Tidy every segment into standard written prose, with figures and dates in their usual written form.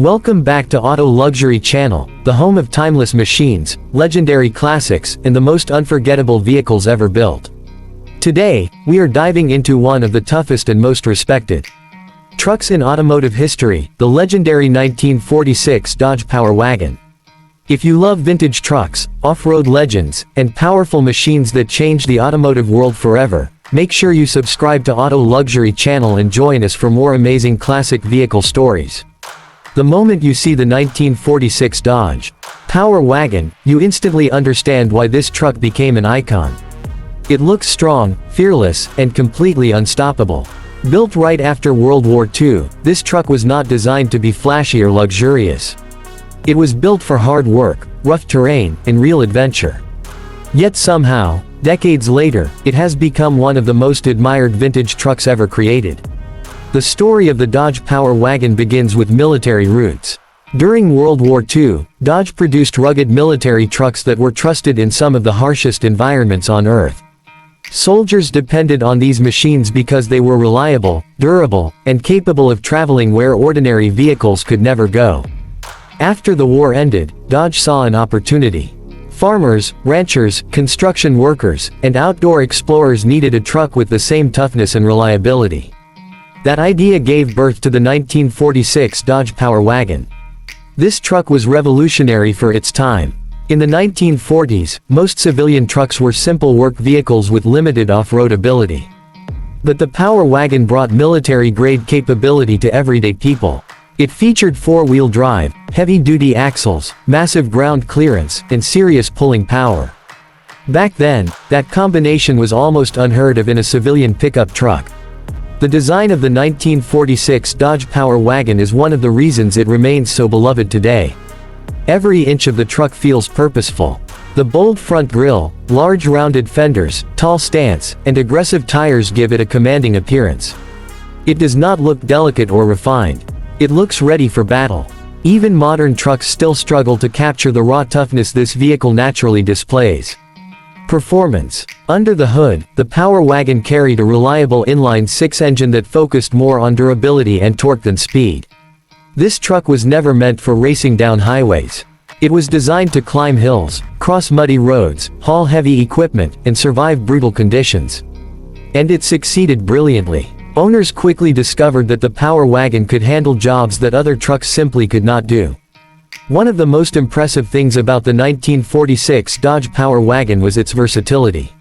Welcome back to Auto Luxury Channel, the home of timeless machines, legendary classics, and the most unforgettable vehicles ever built. Today, we are diving into one of the toughest and most respected trucks in automotive history, the legendary 1946 Dodge Power Wagon. If you love vintage trucks, off-road legends, and powerful machines that changed the automotive world forever, make sure you subscribe to Auto Luxury Channel and join us for more amazing classic vehicle stories. The moment you see the 1946 Dodge Power Wagon, you instantly understand why this truck became an icon. It looks strong, fearless, and completely unstoppable. Built right after World War II, this truck was not designed to be flashy or luxurious. It was built for hard work, rough terrain, and real adventure. Yet somehow, decades later, it has become one of the most admired vintage trucks ever created. The story of the Dodge Power Wagon begins with military roots. During World War II, Dodge produced rugged military trucks that were trusted in some of the harshest environments on Earth. Soldiers depended on these machines because they were reliable, durable, and capable of traveling where ordinary vehicles could never go. After the war ended, Dodge saw an opportunity. Farmers, ranchers, construction workers, and outdoor explorers needed a truck with the same toughness and reliability. That idea gave birth to the 1946 Dodge Power Wagon. This truck was revolutionary for its time. In the 1940s, most civilian trucks were simple work vehicles with limited off-road ability. But the Power Wagon brought military-grade capability to everyday people. It featured four-wheel drive, heavy-duty axles, massive ground clearance, and serious pulling power. Back then, that combination was almost unheard of in a civilian pickup truck. The design of the 1946 Dodge Power Wagon is one of the reasons it remains so beloved today. Every inch of the truck feels purposeful. The bold front grille, large rounded fenders, tall stance, and aggressive tires give it a commanding appearance. It does not look delicate or refined. It looks ready for battle. Even modern trucks still struggle to capture the raw toughness this vehicle naturally displays. Performance. Under the hood, the Power Wagon carried a reliable inline-six engine that focused more on durability and torque than speed. This truck was never meant for racing down highways. It was designed to climb hills, cross muddy roads, haul heavy equipment, and survive brutal conditions. And it succeeded brilliantly. Owners quickly discovered that the Power Wagon could handle jobs that other trucks simply could not do. One of the most impressive things about the 1946 Dodge Power Wagon was its versatility.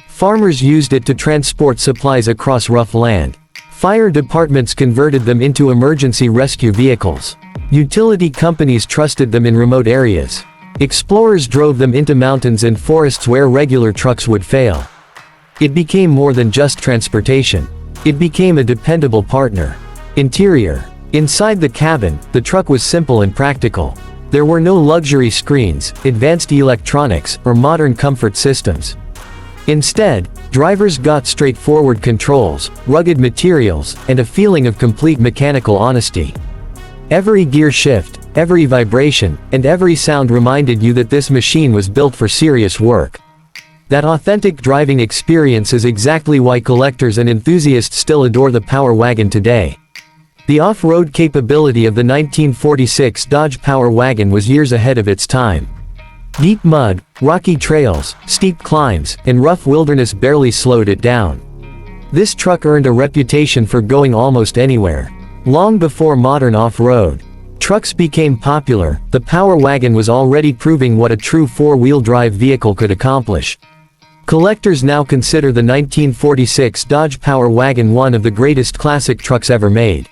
Farmers used it to transport supplies across rough land. Fire departments converted them into emergency rescue vehicles. Utility companies trusted them in remote areas. Explorers drove them into mountains and forests where regular trucks would fail. It became more than just transportation. It became a dependable partner. Interior. Inside the cabin, the truck was simple and practical. There were no luxury screens, advanced electronics, or modern comfort systems. Instead, drivers got straightforward controls, rugged materials, and a feeling of complete mechanical honesty. Every gear shift, every vibration, and every sound reminded you that this machine was built for serious work. That authentic driving experience is exactly why collectors and enthusiasts still adore the Power Wagon today. The off-road capability of the 1946 Dodge Power Wagon was years ahead of its time. Deep mud, rocky trails, steep climbs, and rough wilderness barely slowed it down. This truck earned a reputation for going almost anywhere. Long before modern off-road trucks became popular, the Power Wagon was already proving what a true four-wheel drive vehicle could accomplish. Collectors now consider the 1946 Dodge Power Wagon one of the greatest classic trucks ever made.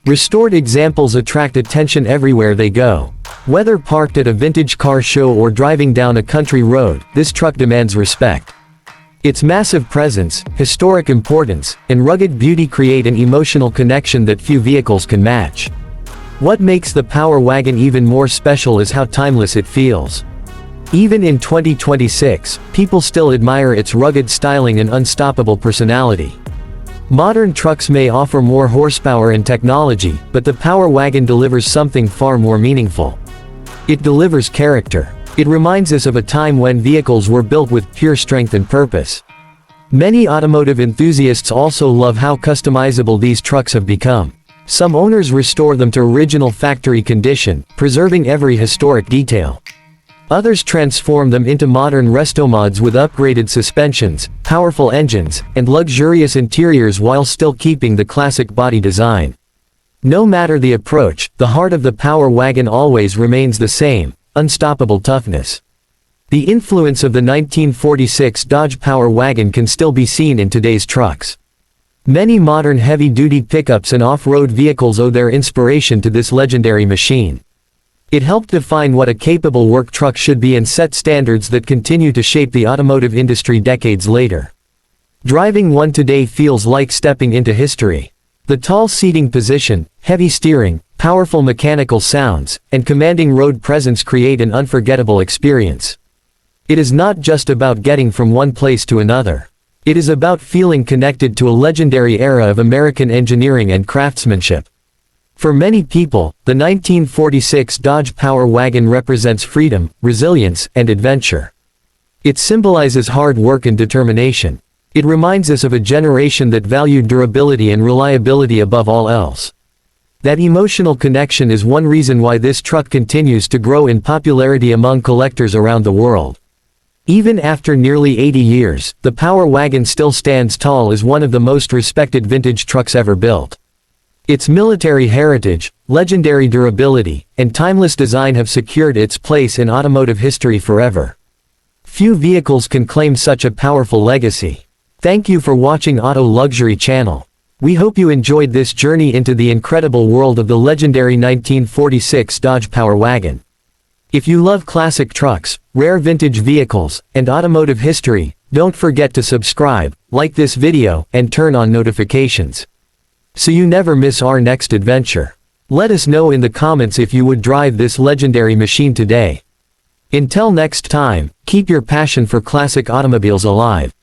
Restored examples attract attention everywhere they go. Whether parked at a vintage car show or driving down a country road, this truck demands respect. Its massive presence, historic importance, and rugged beauty create an emotional connection that few vehicles can match. What makes the Power Wagon even more special is how timeless it feels. Even in 2026, people still admire its rugged styling and unstoppable personality. Modern trucks may offer more horsepower and technology, but the Power Wagon delivers something far more meaningful. It delivers character. It reminds us of a time when vehicles were built with pure strength and purpose. Many automotive enthusiasts also love how customizable these trucks have become. Some owners restore them to original factory condition, preserving every historic detail. Others transform them into modern restomods with upgraded suspensions, powerful engines, and luxurious interiors while still keeping the classic body design. No matter the approach, the heart of the Power Wagon always remains the same: unstoppable toughness. The influence of the 1946 Dodge Power Wagon can still be seen in today's trucks. Many modern heavy-duty pickups and off-road vehicles owe their inspiration to this legendary machine. It helped define what a capable work truck should be and set standards that continue to shape the automotive industry decades later. Driving one today feels like stepping into history. The tall seating position, heavy steering, powerful mechanical sounds, and commanding road presence create an unforgettable experience. It is not just about getting from one place to another. It is about feeling connected to a legendary era of American engineering and craftsmanship. For many people, the 1946 Dodge Power Wagon represents freedom, resilience, and adventure. It symbolizes hard work and determination. It reminds us of a generation that valued durability and reliability above all else. That emotional connection is one reason why this truck continues to grow in popularity among collectors around the world. Even after nearly 80 years, the Power Wagon still stands tall as one of the most respected vintage trucks ever built. Its military heritage, legendary durability, and timeless design have secured its place in automotive history forever. Few vehicles can claim such a powerful legacy. Thank you for watching Auto Luxury Channel. We hope you enjoyed this journey into the incredible world of the legendary 1946 Dodge Power Wagon. If you love classic trucks, rare vintage vehicles, and automotive history, don't forget to subscribe, like this video, and turn on notifications, so you never miss our next adventure. Let us know in the comments if you would drive this legendary machine today. Until next time, keep your passion for classic automobiles alive.